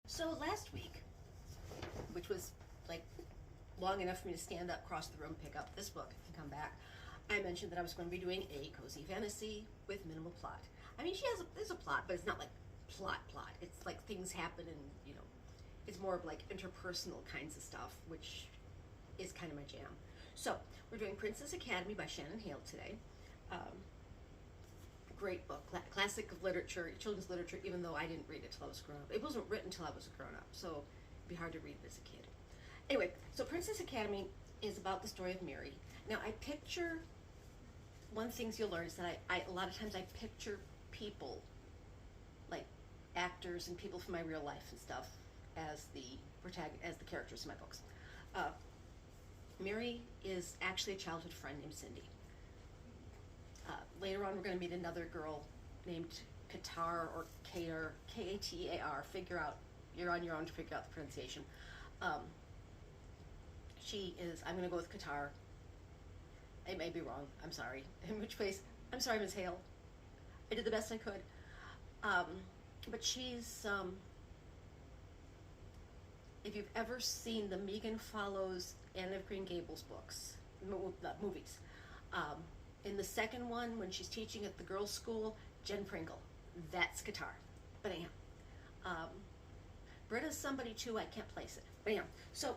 So last week, which was like long enough for me to stand up, cross the room, pick up this book, and come back, I mentioned that I was going to be doing a cozy fantasy with minimal plot. I mean, there's a plot, but it's not like plot. It's like things happen, and it's more of like interpersonal kinds of stuff, which is kind of my jam. So we're doing Princess Academy by Shannon Hale today. Great book, classic of literature, children's literature, even though I didn't read it till I was grown up. It wasn't written until I was a grown up, so it'd be hard to read it as a kid. Anyway, so Princess Academy is about the story of Mary. Now, I picture, one thing you'll learn is that I a lot of times I picture people, like actors and people from my real life and stuff, as the characters in my books. Mary is actually a childhood friend named Cindy. Later on, we're going to meet another girl named Katar or Katar, Katar. You're on your own to figure out the pronunciation. I'm going to go with Katar. It may be wrong. I'm sorry. In which case, I'm sorry, Ms. Hale. I did the best I could. But she's, if you've ever seen the Megan Follows Anne of Green Gables books, movies, in the second one, when she's teaching at the girls' school, Jen Pringle, that's Katar. But anyhow, Britta's somebody too, I can't place it. But anyhow, so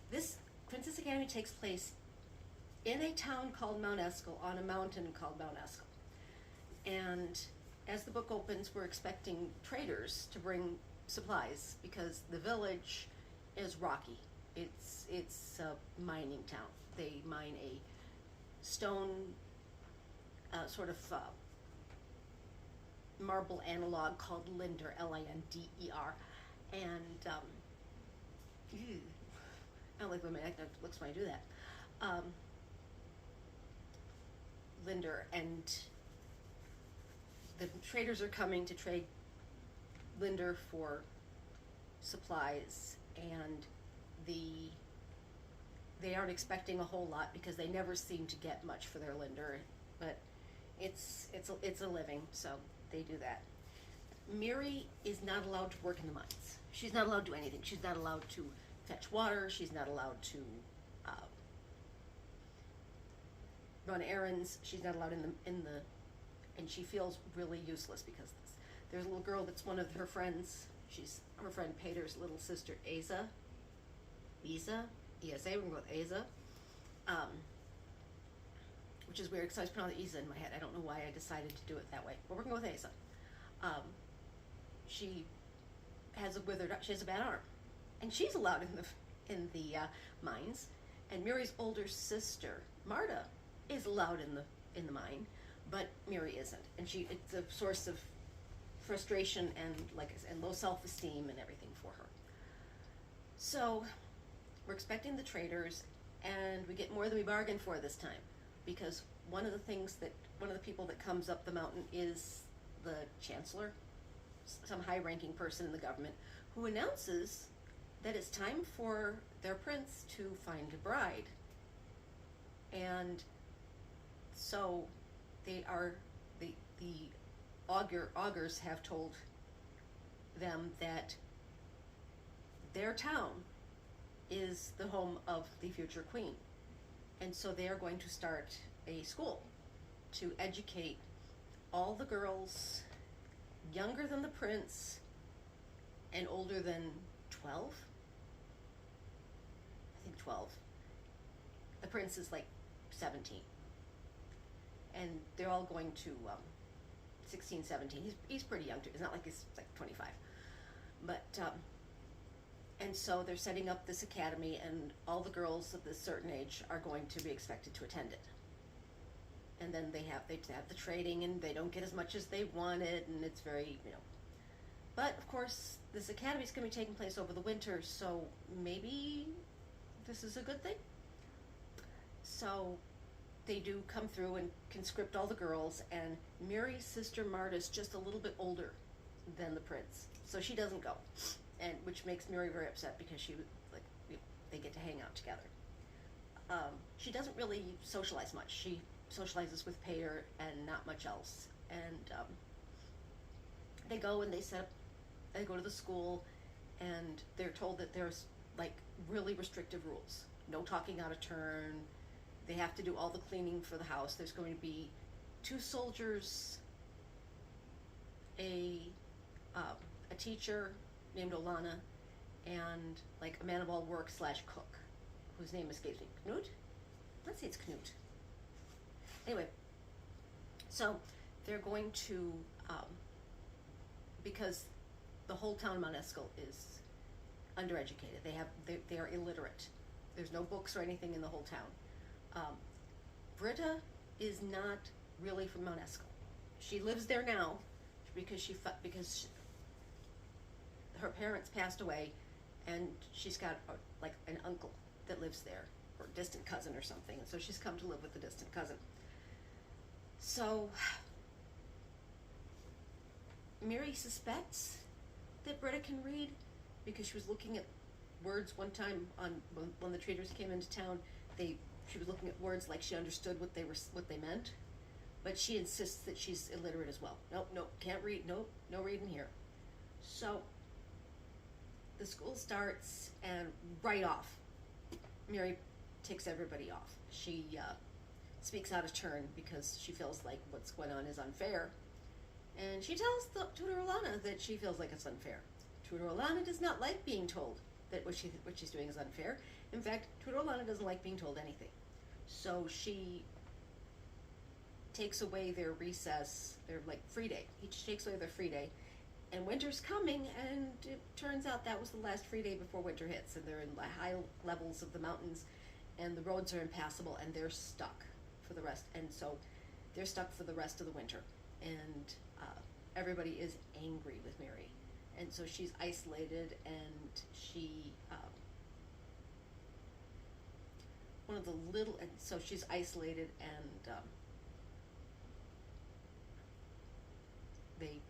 this Princess Academy takes place in a town called Mount Eskel, on a mountain called Mount Eskel. And as the book opens, we're expecting traders to bring supplies because the village is rocky. It's a mining town. They mine a stone sort of marble analog called Linder, Linder. And I don't like the way my neck looks when I do that. Linder, and the traders are coming to trade Linder for supplies, and they aren't expecting a whole lot because they never seem to get much for their Linder, but it's a living, so they do that. Mary is not allowed to work in the mines. She's not allowed to do anything. She's not allowed to fetch water. She's not allowed to run errands. She's not allowed and she feels really useless because of this. There's a little girl that's one of her friends. She's her friend Pater's little sister, Asa. Esa, we're going to go with Asa. Which is weird because I was putting all the Isa in my head. I don't know why I decided to do it that way. But we're going to go with Asa. She has a bad arm. And she's allowed in the mines. And Mary's older sister, Marta, is allowed in the mine, but Mary isn't. And it's a source of frustration and low self-esteem and everything for her. So we're expecting the traders, and we get more than we bargained for this time, because one of the people that comes up the mountain is the chancellor, some high-ranking person in the government, who announces that it's time for their prince to find a bride. And so the augurs have told them that their town is the home of the future queen. And so they are going to start a school to educate all the girls younger than the prince and older than 12. I think 12. The prince is like 17. And they're all going to 16, 17. He's pretty young too. It's not like he's like 25. But and so they're setting up this academy, and all the girls of this certain age are going to be expected to attend it. And then they have the trading, and they don't get as much as they wanted, and it's very, But of course, this academy is going to be taking place over the winter, so maybe this is a good thing. So they do come through and conscript all the girls, and Mary's sister Marta is just a little bit older than the prince, so she doesn't go, and which makes Mary very upset because they get to hang out together. She doesn't really socialize much. She socializes with Pater and not much else. And they go and they go to the school, and they're told that there's like really restrictive rules. No talking out of turn. They have to do all the cleaning for the house. There's going to be 2 soldiers, a a teacher named Olana, and like a man of all work / cook, whose name escapes me. Knut? Let's say it's Knut. Anyway, so they're going to, because the whole town of Mount Eskell is undereducated. They are illiterate. There's no books or anything in the whole town. Britta is not really from Mount Eskell. She lives there now because her parents passed away, and she's got like an uncle that lives there, or a distant cousin or something, and so she's come to live with a distant cousin. So Mary suspects that Britta can read because she was looking at words one time when the traders came into town. She was looking at words like she understood what they meant, but she insists that she's illiterate as well. Nope, can't read. Nope, no reading here. So the school starts, and right off, Mary takes everybody off. She speaks out of turn because she feels like what's going on is unfair, and she tells Tutor Olana that she feels like it's unfair. Tutor Olana does not like being told that what she's doing is unfair. In fact, Tutor Olana doesn't like being told anything. So she takes away their recess, their like free day. She takes away their free day, and winter's coming, and it turns out that was the last free day before winter hits, and they're in the high levels of the mountains, and the roads are impassable, and they're stuck for the rest. And so they're stuck for the rest of the winter, and everybody is angry with Mary, and so she's isolated, and so she's isolated, and they,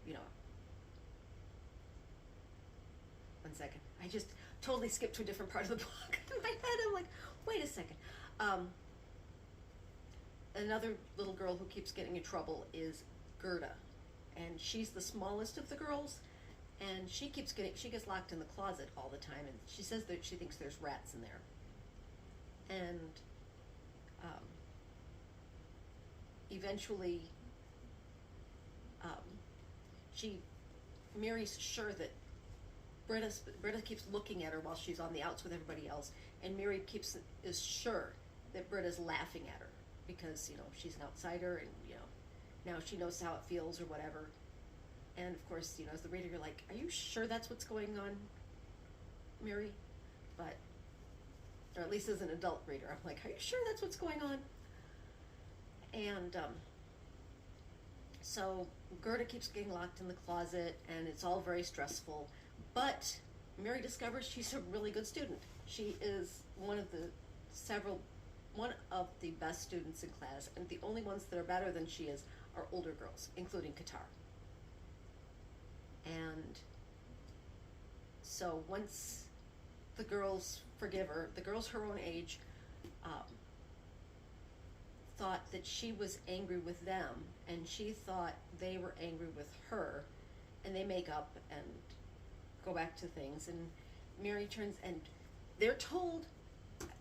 one second, I just totally skipped to a different part of the book in my head. I'm like, wait a second. Another little girl who keeps getting in trouble is Gerda, and she's the smallest of the girls, and she gets locked in the closet all the time, and she says that she thinks there's rats in there. And eventually Mary's sure that Britta keeps looking at her while she's on the outs with everybody else, and Mary is sure that Britta's laughing at her because she's an outsider, and now she knows how it feels or whatever. And of course, as the reader, you're like, are you sure that's what's going on, Mary? But, or at least as an adult reader, I'm like, are you sure that's what's going on? And so Gerda keeps getting locked in the closet, and it's all very stressful. But Mary discovers she's a really good student. She is one of the best students in class, and the only ones that are better than she is are older girls, including Qatar. And so once the girls forgive her, the girls her own age thought that she was angry with them, and she thought they were angry with her, and they make up and go back to things. And Mary turns, and they're told,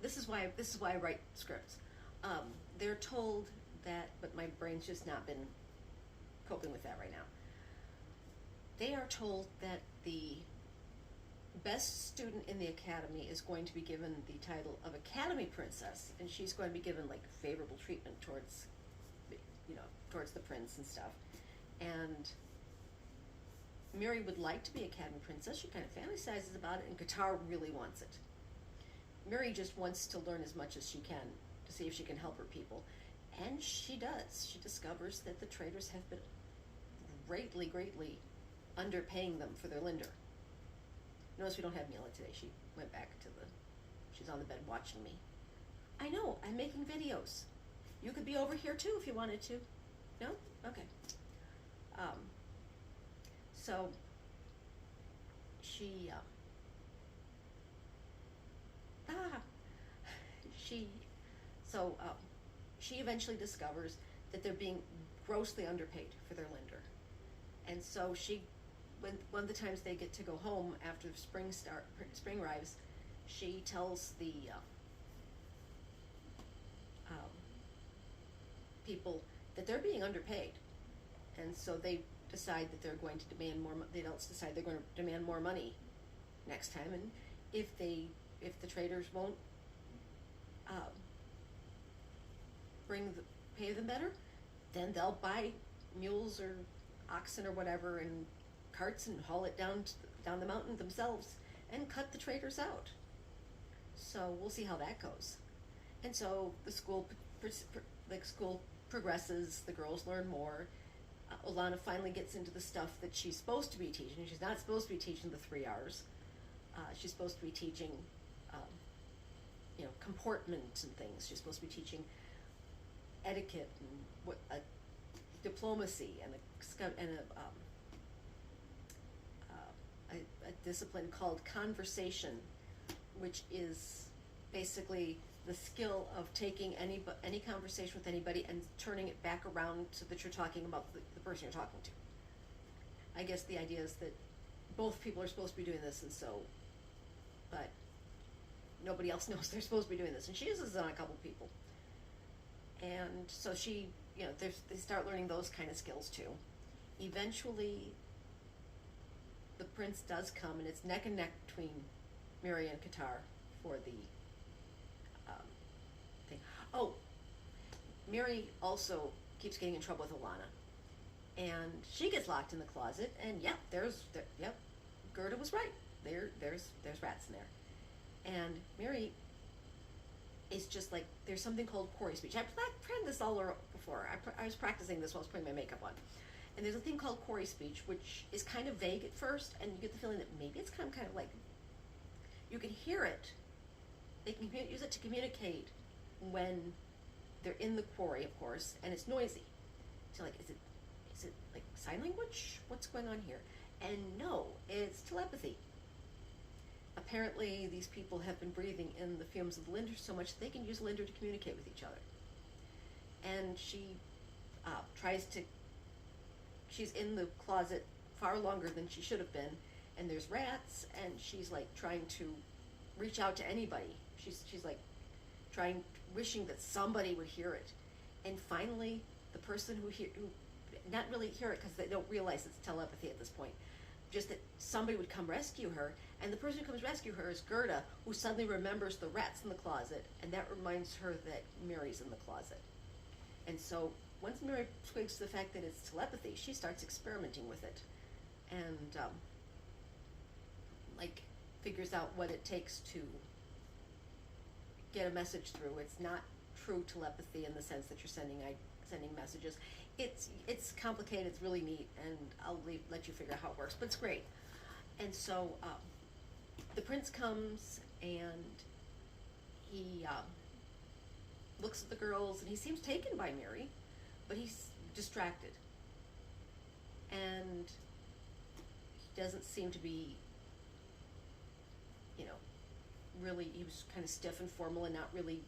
this is why I write scripts. They're told that, but my brain's just not been coping with that right now. They are told that the best student in the academy is going to be given the title of Academy Princess, and she's going to be given like favorable treatment towards the prince and stuff. And Mary would like to be Academy Princess. She kind of fantasizes about it, and Qatar really wants it. Mary just wants to learn as much as she can to see if she can help her people, and she does. She discovers that the traders have been greatly underpaying them for their linder. Notice we don't have Mila today. She went back to she's on the bed watching me. I know, I'm making videos. You could be over here too if you wanted to. No? Okay. So she eventually discovers that they're being grossly underpaid for their linder. And so she when one of the times they get to go home after spring arrives, she tells the um, people that they're being underpaid, and so they decide that they're going to demand more. The adults decide they're going to demand more money next time, and if the traders won't um, pay them better, then they'll buy mules or oxen or whatever and carts and haul it down the mountain themselves and cut the traders out. So we'll see how that goes. And so the school progresses. The girls learn more. Alana finally gets into the stuff that she's supposed to be teaching. She's not supposed to be teaching the 3 R's. She's supposed to be teaching, comportment and things. She's supposed to be teaching etiquette and diplomacy and a discipline called conversation, which is basically the skill of taking any conversation with anybody and turning it back around so that you're talking about the person you're talking to. I guess the idea is that both people are supposed to be doing this, and so, but nobody else knows they're supposed to be doing this, and she uses it on a couple people. And so she, they start learning those kind of skills too. Eventually, the prince does come, and it's neck and neck between Mary and Qatar for the thing. Oh, Mary also keeps getting in trouble with Alana, and she gets locked in the closet. And Gerda was right. There's rats in there, and Mary is just like, there's something called quarry speech. I've planned this all before. I was practicing this while I was putting my makeup on. And there's a thing called quarry speech, which is kind of vague at first, and you get the feeling that maybe it's kind of like, you can hear it. They can use it to communicate when they're in the quarry, of course, and it's noisy. So like, is it like sign language? What's going on here? And no, it's telepathy. Apparently, these people have been breathing in the fumes of the linder so much that they can use linder to communicate with each other. And she she's in the closet far longer than she should have been, and there's rats, and she's like trying to reach out to anybody. She's like wishing that somebody would hear it. And finally, the person who not really hear it because they don't realize it's telepathy at this point, just that somebody would come rescue her, and the person who comes rescue her is Gerda, who suddenly remembers the rats in the closet, and that reminds her that Mary's in the closet. And so once Mary twigs to the fact that it's telepathy, she starts experimenting with it, and figures out what it takes to get a message through. It's not true telepathy in the sense that you're sending messages. It's complicated. It's really neat, and I'll let you figure out how it works. But it's great. And so the prince comes, and he looks at the girls, and he seems taken by Mary, but he's distracted, and he doesn't seem to be, really. He was kind of stiff and formal and not really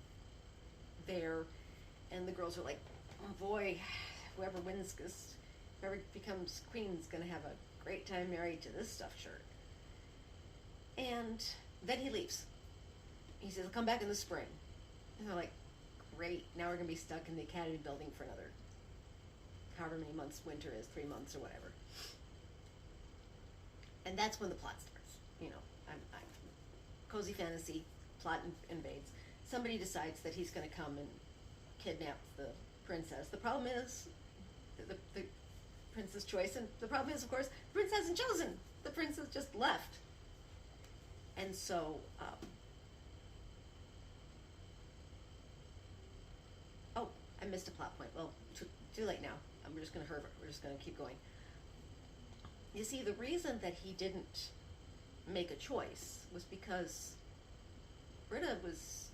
there. And the girls are like, oh boy, whoever becomes queen is going to have a great time married to this stuffed shirt. And then he leaves. He says, I'll come back in the spring. And they're like, great, now we're going to be stuck in the academy building for another however many months winter is, 3 months or whatever. And that's when the plot starts. I'm cozy fantasy, plot invades. Somebody decides that he's going to come and kidnap the princess. The problem is the prince's choice, and the problem is, of course, the prince hasn't chosen. The prince has just left. And so, I missed a plot point. Well, too late now. We're just going to keep going. You see, the reason that he didn't make a choice was because Britta was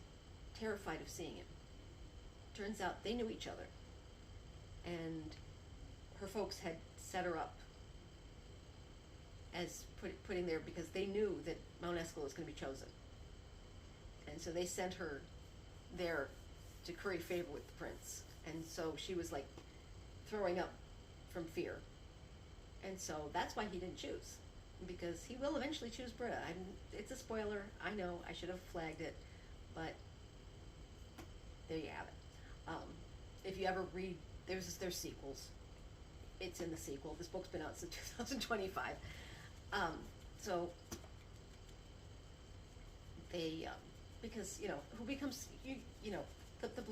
terrified of seeing him. Turns out they knew each other, and her folks had set her up as putting there because they knew that Mount Eskel was going to be chosen, and so they sent her there to curry favor with the prince. And so she was like throwing up from fear, And so that's why he didn't choose, because he will eventually choose Britta. It's a spoiler. I know I should have flagged it, but there you have it. If you ever read, there's sequels. It's in the sequel. This book's been out since 2025. So they, because who becomes the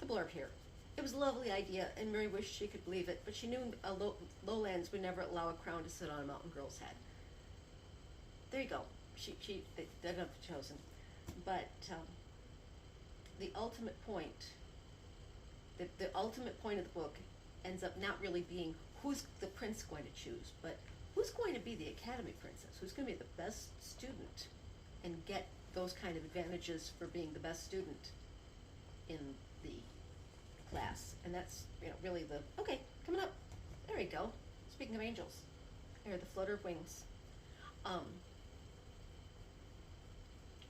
blurb here. It was a lovely idea, and Mary wished she could believe it, but she knew lowlands would never allow a crown to sit on a mountain girl's head. There you go. They'd have chosen, but the ultimate point, the ultimate point of the book ends up not really being who's the prince going to choose, but who's going to be the academy princess, who's going to be the best student and get those kind of advantages for being the best student in the class. And that's really okay, coming up, there you go, speaking of angels, there are the flutter of wings.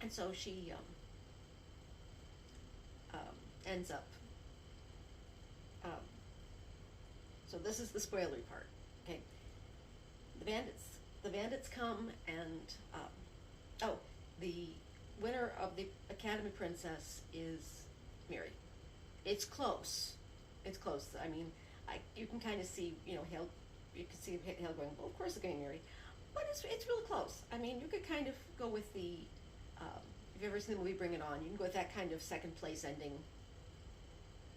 And so she ends up, so this is the spoilery part, okay? The bandits come, and the winner of the Academy Princess is Mary. It's close. I mean, you can kind of see, Hale. You can see Hale going, well, of course it's going to be Mary, but it's really close. I mean, you could kind of go with the. If you've ever seen the movie Bring It On, you can go with that kind of second place ending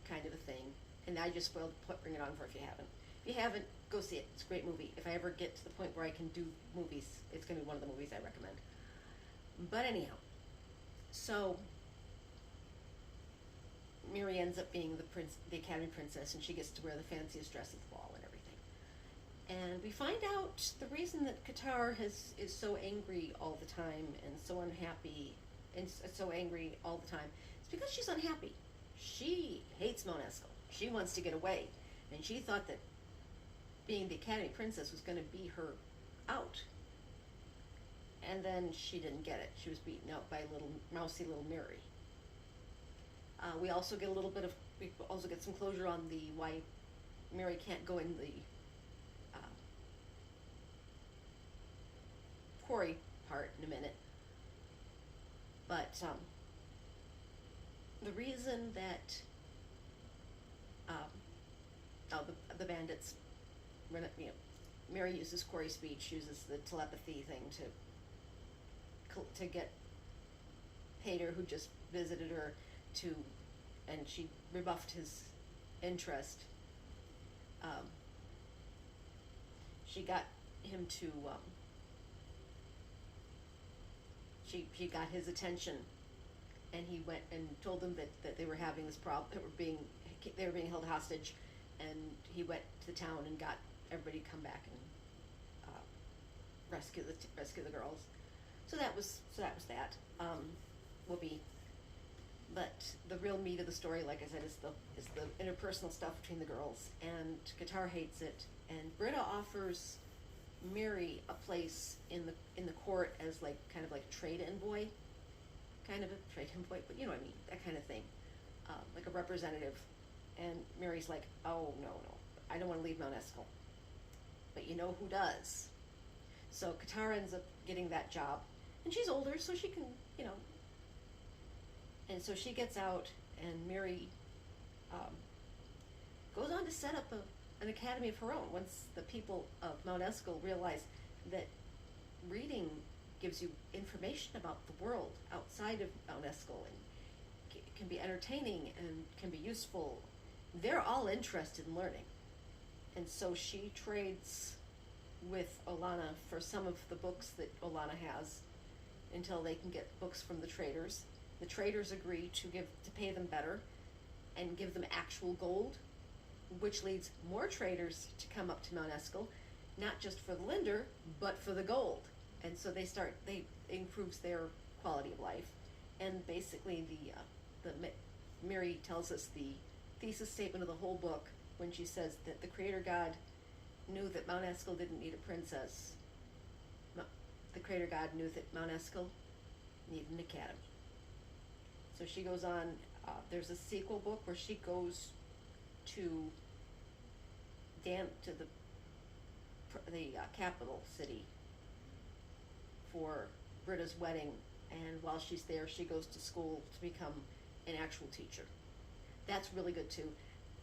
kind of a thing. And I just spoiled Bring It On for if you haven't. If you haven't, go see it. It's a great movie. If I ever get to the point where I can do movies, it's going to be one of the movies I recommend. But anyhow, so Mary ends up being the Academy Princess, and she gets to wear the fanciest dress at the ball and everything. And we find out the reason that Qatar is so angry all the time and so unhappy and so angry all the time is because she's unhappy. She hates Mount Eskel. She wants to get away, and she thought that being the Academy Princess was going to be her out. And then she didn't get it. She was beaten out by mousy little Mary. We also get some closure on why Mary can't go in the quarry part in a minute. But the reason that the bandits, Mary uses quarry speech, uses the telepathy thing to get Pater, who just visited her, and she rebuffed his interest. She got him to. She got his attention, and he went and told them that they were having this problem. They were being held hostage, and he went to the town and got everybody to come back and rescue the girls. So that was that. Whoopee. But the real meat of the story, like I said, is the interpersonal stuff between the girls, and Qatar hates it. And Britta offers Mary a place in the court as kind of like a trade envoy, but you know what I mean, that kind of thing, like a representative. And Mary's like, oh no, I don't want to leave Mount Eskel, but you know who does. So Qatar ends up getting that job, and she's older, so she can, and so she gets out, and Mary goes on to set up an academy of her own. Once the people of Mount Eskel realize that reading gives you information about the world outside of Mount Eskel and can be entertaining and can be useful, they're all interested in learning. And so she trades with Olana for some of the books that Olana has until they can get books from the traders. The traders agree to pay them better and give them actual gold, which leads more traders to come up to Mount Eskel, not just for the Linder, but for the gold. And so they improves their quality of life. And basically Mary tells us the thesis statement of the whole book when she says that the Creator God knew that Mount Eskel didn't need a princess. The Creator God knew that Mount Eskel needed an academy. So she goes on, there's a sequel book where she goes to capital city for Britta's wedding, and while she's there, she goes to school to become an actual teacher. That's really good too.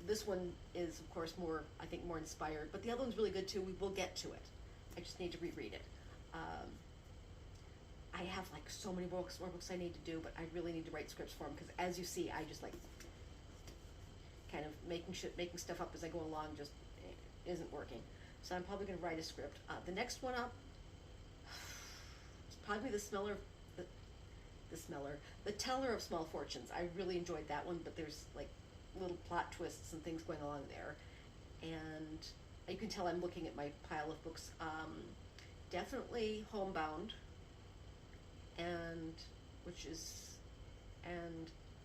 This one is, of course, more, I think, more inspired, but the other one's really good too. We will get to it. I just need to reread it. I have like so many more books I need to do, but I really need to write scripts for them because, as you see, I just like kind of making stuff up as I go along just isn't working. So I'm probably going to write a script. The next one up is probably the Teller of Small Fortunes. I really enjoyed that one, but there's like little plot twists and things going along there, and you can tell I'm looking at my pile of books. Definitely Homebound, and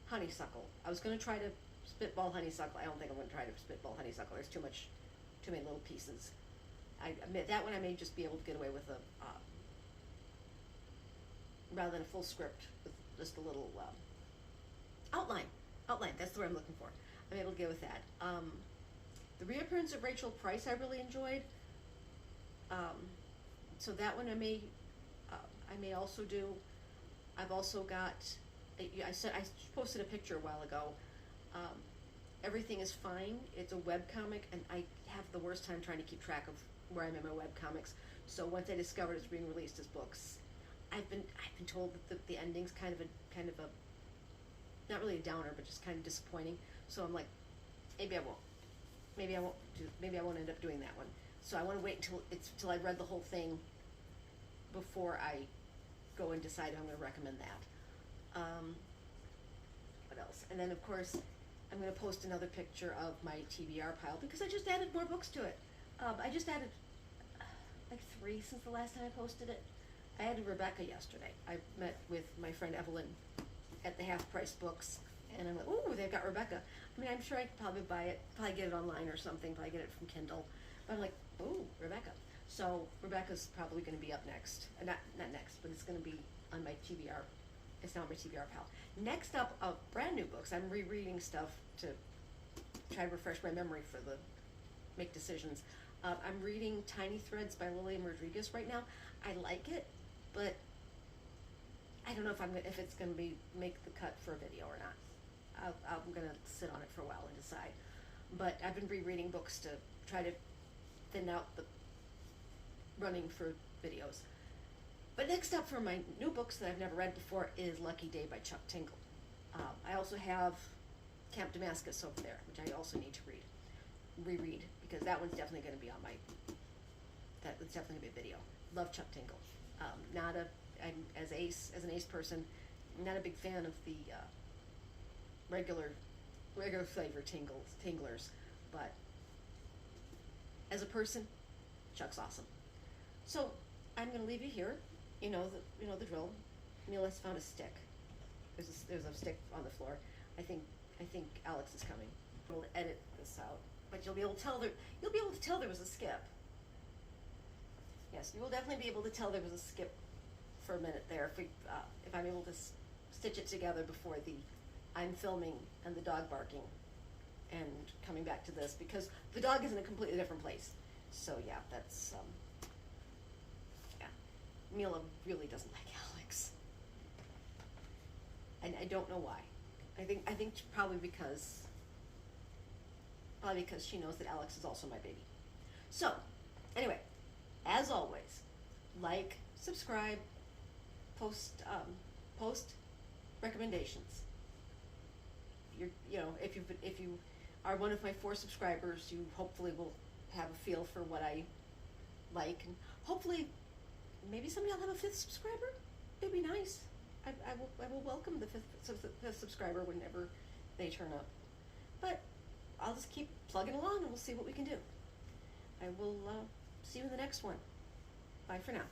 Honeysuckle. I was going to try to spitball Honeysuckle. I don't think I'm going to try to spitball Honeysuckle. There's too many little pieces. I admit that one I may just be able to get away with rather than a full script with just a little outline. That's the word I'm looking for. I'm able to get with that. The reappearance of Rachel Price I really enjoyed. So that one I may also do. I've also got. I posted a picture a while ago. Everything is Fine. It's a webcomic, and I have the worst time trying to keep track of where I'm in my webcomics. So once I discovered it's being released as books, I've been told that the ending's kind of a not really a downer, but just kind of disappointing. So I'm like, maybe I won't end up doing that one. So I want to wait until I've read the whole thing before I go and decide how I'm going to recommend that. What else? And then of course I'm going to post another picture of my TBR pile because I just added more books to it. I just added like 3 since the last time I posted it. I added Rebecca yesterday. I met with my friend Evelyn at the Half Price Books, and I'm like, ooh, they've got Rebecca. I mean, I'm sure I could probably buy it, probably get it online or something, probably get it from Kindle. But I'm like, ooh, Rebecca. So Rebecca's probably going to be up next. Not next, but it's going to be on my TBR. It's not on my TBR pile. Next up, brand new books. I'm rereading stuff to try to refresh my memory for the make decisions. I'm reading Tiny Threads by Lillian Rodriguez right now. I like it, but I don't know if it's gonna make the cut for a video or not. I'm gonna sit on it for a while and decide. But I've been rereading books to try to thin out the running for videos. But next up for my new books that I've never read before is Lucky Day by Chuck Tingle. I also have Camp Damascus over there, which I also need to reread, because that one's definitely going to be on my. That's definitely going to be a video. Love Chuck Tingle. I'm as an Ace person, I'm not a big fan of the regular flavor tinglers, but as a person, Chuck's awesome. So I'm going to leave you here. You know the drill. Neil has found a stick. There's a stick on the floor. I think Alex is coming. We'll edit this out, but you'll be able to tell there was a skip. Yes, you will definitely be able to tell there was a skip for a minute there if I'm able to stitch it together before I'm filming and the dog barking and coming back to this, because the dog is in a completely different place. So yeah, that's Mila really doesn't like Alex, and I don't know why. I think probably because she knows that Alex is also my baby. So anyway, as always, like, subscribe, post recommendations. If you are one of my 4 subscribers, you hopefully will have a feel for what I like, and hopefully maybe someday I'll have a 5th subscriber. It'd be nice. I will welcome the 5th subscriber whenever they turn up. But I'll just keep plugging along and we'll see what we can do. I will see you in the next one. Bye for now.